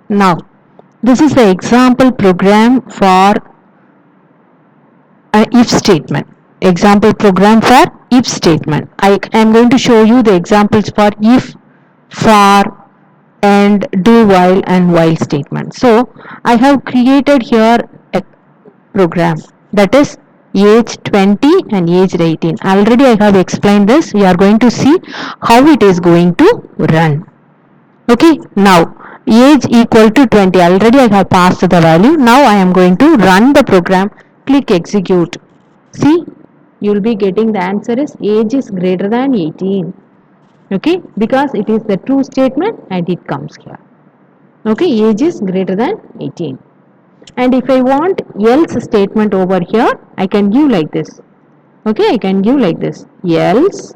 Now, this is the example program for if statement. Example program for if statement. I am going to show you the examples for if, for, and do while and while statement. So I have created here a program that is age 20 and age 18. Already I have explained this. We are going to see how it is going to run. Okay, now age equal to 20. Already I have passed the value. Now I am going to run the program. Click execute. See, you will be getting the answer is age is greater than 18. Okay, because it is the true statement and it comes here. Okay, age is greater than 18. And if I want else statement over here, I can give like this. Okay, I can give like this. Else,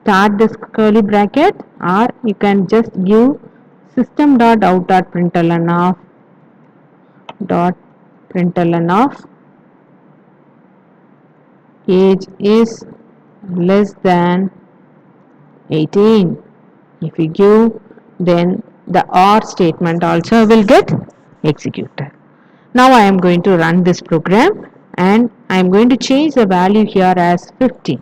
start this curly bracket, or you can just give system dot out dot println of dot println of age is less than 18. If you give, then the or statement also will get executed. Now I am going to run this program and I am going to change the value here as 15.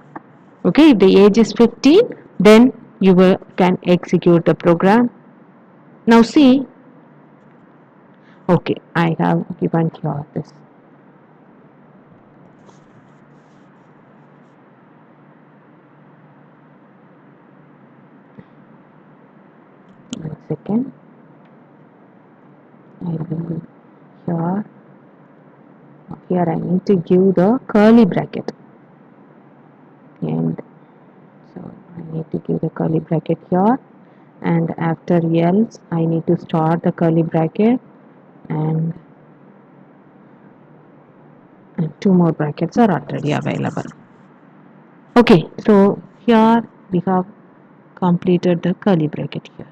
Okay, if the age is 15, then you can execute the program. Now see, okay, I have given here this. One second. I will here I need to give the curly bracket, and so I need to give the curly bracket here, and after else I need to start the curly bracket, and two more brackets are already available. Okay, so here we have completed the curly bracket here.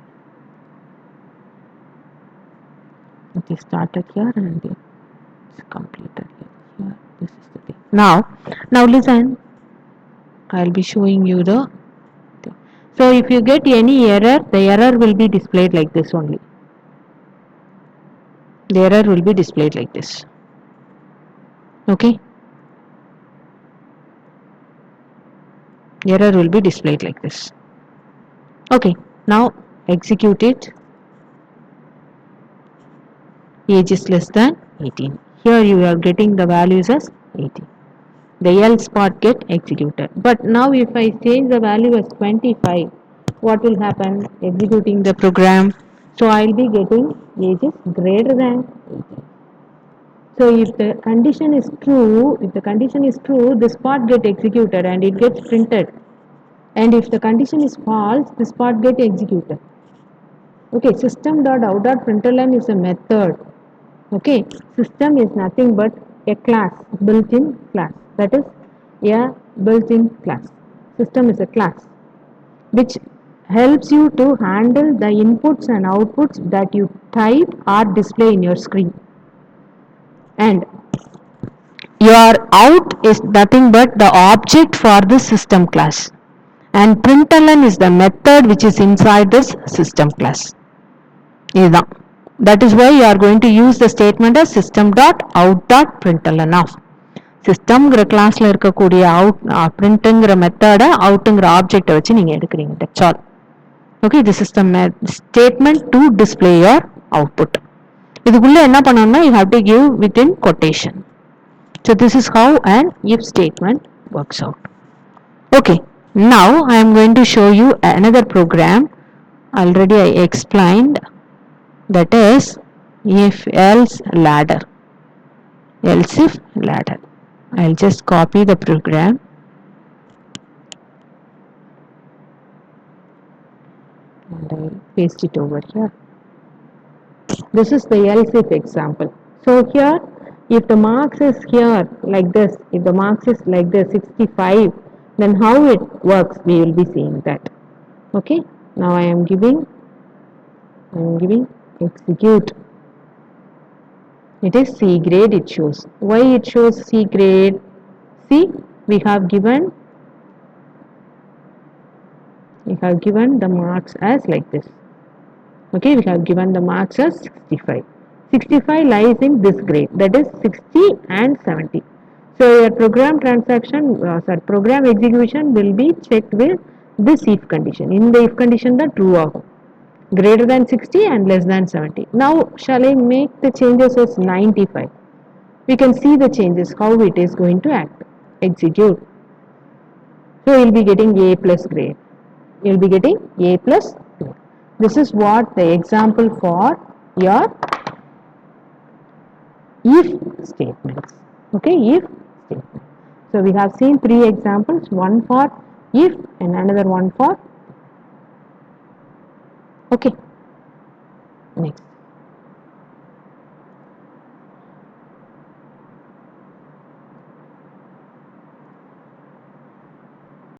It is started here and it's completed here. This is the thing. Now listen. I'll be showing you the thing. So if you get any error, the error will be displayed like this only. The error will be displayed like this. Okay. Error will be displayed like this. Okay. Now execute it. Age is less than 18. Here you are getting the values as 18. The else part get executed. But now if I change the value as 25, what will happen? Executing the program. So I will be getting age is greater than 18. So if the condition is true, this part get executed and it gets printed. And if the condition is false, this part get executed. Okay, system.out.println is a method. Okay, system is nothing but a class, built-in class. That is a built-in class. System is a class which helps you to handle the inputs and outputs that you type or display in your screen. And your out is nothing but the object for the system class. And println is the method which is inside this system class. இதுதான். That is why you are going to use the statement as system.out.println of. சிஸ்டம்ங்கிற கிளாஸ்ல இருக்கக்கூடிய out பிரிண்ட்ங்கிற மெத்தடை அவுட்டுங்கிற ஆப்ஜெக்டை வச்சு நீங்க எடுக்கிறீங்க. That's all. Okay, this is the statement to display your output. இதுக்குள்ள என்ன பண்ணணும்னா you have to give with in quotation. So this is how an if statement works out. Okay, now I am going to show you another program. Already I explained, that is if else ladder. Else if ladder. I'll just copy the program and I'll paste it over here. This is the else if example. So here, if the marks is here like this, if the marks is like this 65, then how it works we will be seeing that. Okay, now I am giving execute. It is C grade it shows. Why it shows C grade? See, we have given the marks as like this. Okay, we have given the marks as 65. 65 lies in this grade, that is 60 and 70. So your program execution will be checked with this if condition. In the if condition, the true of greater than 60 and less than 70. Now shall I make the changes as 95? We can see the changes, how it is going to act. Execute. So you will be getting A plus grade. You will be getting A plus grade. This is what the example for your if statements. Okay, if statement. So we have seen three examples, one for if and another one for, okay, next.